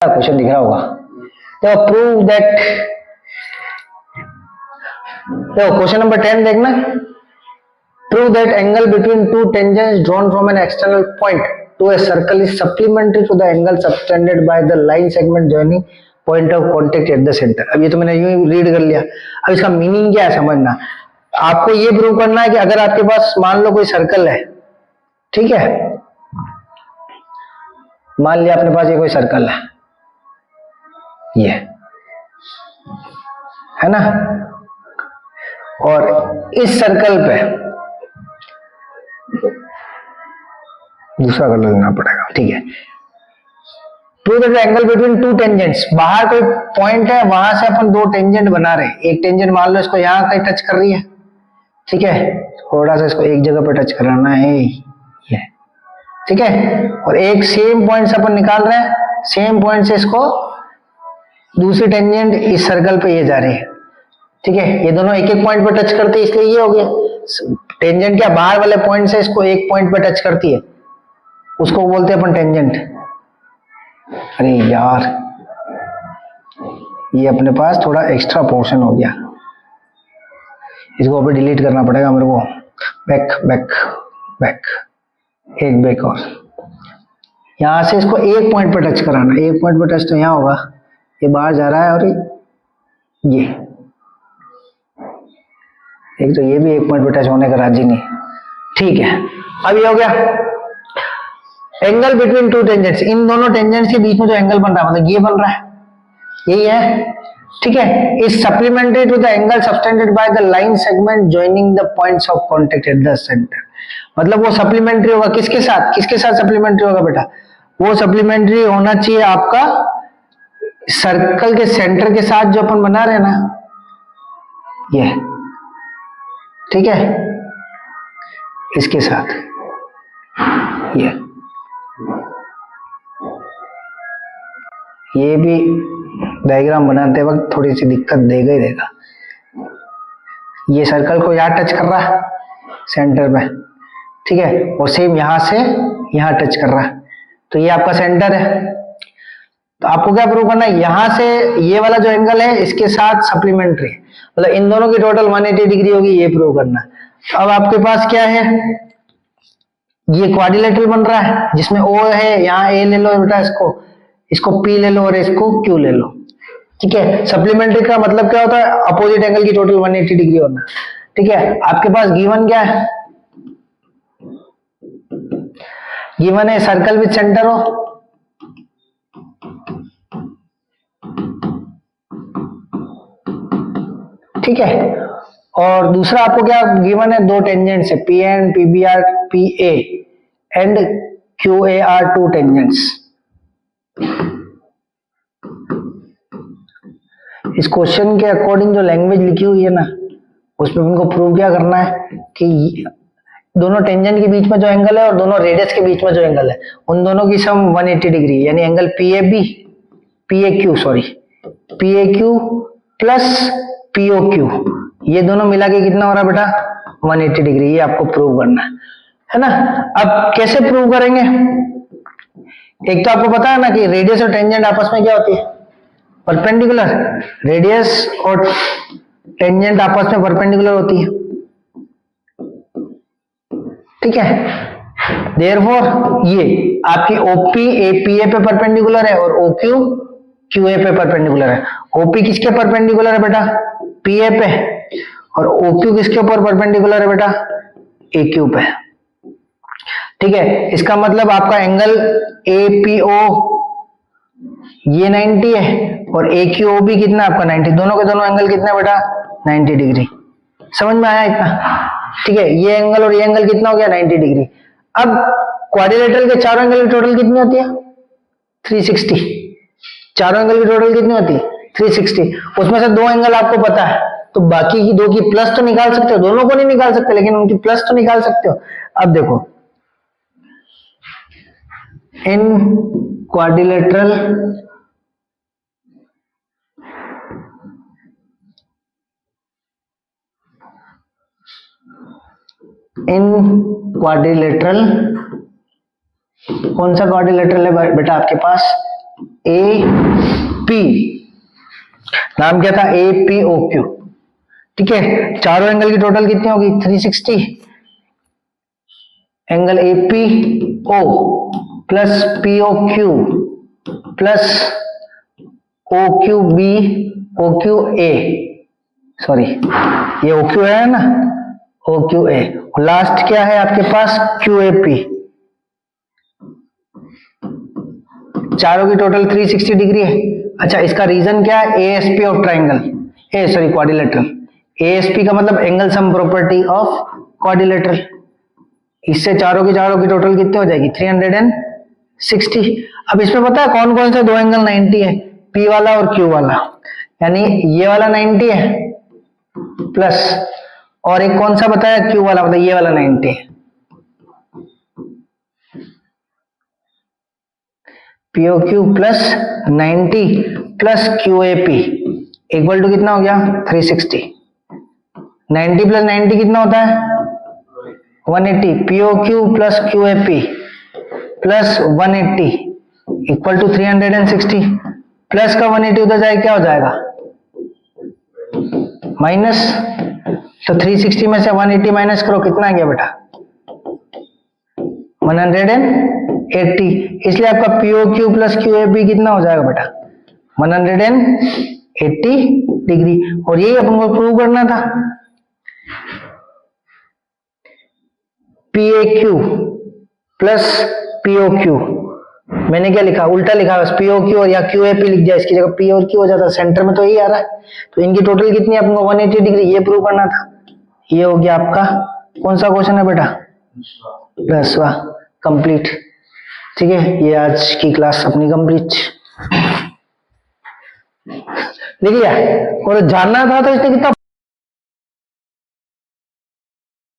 Question दिख रहा होगा। तो प्रूव दैट, देखो क्वेश्चन नंबर 10 देखना। Prove that angle between two tangents drawn from an external point to a circle is supplementary to the angle subtended by the line segment joining point of contact at the centre. अब ये तो मैंने यूं read कर लिया, अब इसका meaning क्या है समझना। आपको ये प्रूव करना है कि अगर आपके पास मान लो कोई सर्कल है, ठीक है, मान लिया अपने पास ये कोई सर्कल है, ये है ना, और इस सर्कल पे दूसरा कलर लेना पड़ेगा, ठीक है। Prove that angle between two tangents, बाहर कोई पॉइंट है, वहां से अपन दो टेंजेंट बना रहे हैं। एक टेंजेंट मान लो इसको यहां कहीं टच कर रही है, ठीक है, थोड़ा सा इसको एक जगह पे टच कराना है, ये ठीक है, और एक सेम पॉइंट से अपन निकाल रहे हैं, सेम पॉइंट से इसको दूसरी टेंजेंट इस सर्कल पे ये जा रही है, ठीक है, ये दोनों एक एक पॉइंट पे टच करते हैं, इसलिए ये हो गया। टेंजेंट क्या बाहर वाले पॉइंट से इसको एक पॉइंट पे टच करती है, उसको बोलते हैं अपन टेंजेंट। अरे यार ये अपने पास थोड़ा एक्स्ट्रा पोर्शन हो गया, इसको अभी डिलीट करना पड़ेगा मेरे को। बैक बैक बैक, एक बैक, और यहां से इसको एक पॉइंट पे टच कराना, एक पॉइंट पे टच तो यहां होगा, ये बाहर जा रहा है, और ये एक तो ये भी एक पॉइंट पे टच होने का राजी नहीं, ठीक है। अब ये हो गया एंगल बिटवीन टू टेंजेंट्स, इन दोनों टेंजेंट्स के बीच में जो एंगल बन रहा है, मतलब ये बन रहा है, यही है, ठीक है, is supplementary to the angle subtended by the line segment joining the points of contact at the centre. मतलब वो सप्लीमेंट्री होगा किसके साथ, किसके साथ सप्लीमेंट्री होगा बेटा, वो सप्लीमेंट्री होना चाहिए आपका सर्कल के सेंटर के साथ जो अपन बना रहे हैं ना, ये ठीक है, इसके साथ ये भी डायग्राम बनाते वक्त थोड़ी सी दिक्कत देगा ही देगा। ये सर्कल को यहां टच कर रहा है सेंटर में, ठीक है, और सेम यहां से यहां टच कर रहा है, तो ये आपका सेंटर है। तो आपको क्या प्रूव करना है, यहां से ये वाला जो एंगल है इसके साथ सप्लीमेंट्री, मतलब इन दोनों की टोटल 180 डिग्री होगी, ये प्रूव करना है। अब आपके पास क्या है, ये क्वाड्रिलेटरल बन रहा है जिसमें ओ है, यहाँ ए ले लो बेटा, इसको पी ले लो और इसको क्यू ले लो, ठीक है। सप्लीमेंट्री का मतलब क्या होता है, अपोजिट एंगल की टोटल 180 डिग्री होना, ठीक है। आपके पास गिवन क्या है, गिवन है सर्कल विद सेंटर हो, ठीक है, और दूसरा आपको क्या गिवन है, दो टेंजेंट्स है, P and P B are P A and Q A are two tangents. इस क्वेश्चन के अकॉर्डिंग जो लैंग्वेज लिखी हुई है ना, उसमें उनको प्रूव क्या करना है कि दोनों टेंजेंट के बीच में जो एंगल है और दोनों रेडियस के बीच में जो एंगल है, उन दोनों की सम 180 डिग्री, यानी angle P A B P A Q sorry P A Q plus P O Q, ये दोनों मिला के कितना हो रहा है बेटा, 180 डिग्री। ये आपको प्रूव करना है ना। अब कैसे प्रूव करेंगे, एक तो आपको पता है ना कि रेडियस और टेंजेंट आपस में क्या होती है, परपेंडिकुलर। रेडियस और टेंजेंट आपस में परपेंडिकुलर होती है, ठीक है। देयरफॉर ये आपकी ओपी एपीए पे परपेंडिकुलर है और ओक्यू क्यूए पे परपेंडिकुलर है। ओपी किसके परपेंडिकुलर है बेटा, पीए पे, और ओक्यू किसके ऊपर परपेंडिकुलर है बेटा, एक्यू पे, ठीक है। इसका मतलब आपका एंगल एपीओ ये 90 है और एक्यूओ भी कितना आपका 90, दोनों के दोनों एंगल कितना बेटा 90 डिग्री। समझ में आया इतना, ठीक है। ये एंगल और ये एंगल कितना हो गया 90 डिग्री। अब क्वाड्रिलेटरल के चारों एंगल की टोटल कितनी होती है 360, चारों एंगल की टोटल कितनी होती है 360। उसमें से दो एंगल आपको पता है, तो बाकी की दो की प्लस तो निकाल सकते हो, दोनों को नहीं निकाल सकते लेकिन उनकी प्लस तो निकाल सकते हो। अब देखो इन क्वाड्रिलेटरल कौन सा क्वाड्रिलेटरल है बेटा आपके पास, ए पी, नाम क्या था, ए पी ओ क्यू। ठीक है, चारों एंगल की टोटल कितनी होगी 360। Angle A P O plus P O Q plus O Q B O Q A, sorry ये ओ क्यू है ना, ओ क्यू ए, लास्ट क्या है आपके पास क्यू ए पी। चारों की टोटल 360 डिग्री है। अच्छा, इसका रीजन क्या है, ASP of triangle, sorry quadrilateral. ASP का मतलब angle sum property of quadrilateral. इससे चारों की टोटल कितनी हो जाएगी 360। अब इसमें पता है कौन कौन से दो एंगल 90 है, पी वाला और क्यू वाला, यानी ये वाला 90 है प्लस, और एक कौन सा बताया क्यू वाला, मतलब ये वाला 90 है। PO Q plus 90 plus Q A P equal to कितना हो गया 360। 90 प्लस 90 कितना होता है 180। PO Q plus Q A P plus 180 equal to 360। Plus का 180 उधर जाए क्या हो जाएगा माइनस, तो 360 में से 180 माइनस करो, कितना आ गया बेटा 180। इसलिए आपका PO Q plus Q A P कितना हो जाएगा बेटा 180 डिग्री। और यही अपन को प्रूव करना था। P A Q plus PO Q, मैंने क्या लिखा उल्टा लिखा, बस पीओ क्यू और या क्यू ए पी लिख दिया, इसकी जगह पी और क्यू हो जाता, सेंटर में तो यही आ रहा है। तो इनकी टोटल कितनी है आपको 180 डिग्री, ये प्रूव करना था। ये हो गया आपका कौन सा क्वेश्चन है बेटा 10वां कंप्लीट। ठीक है, ये आज की क्लास अपनी कंप्लीट लिख लिया। और जानना था तो इसने कितना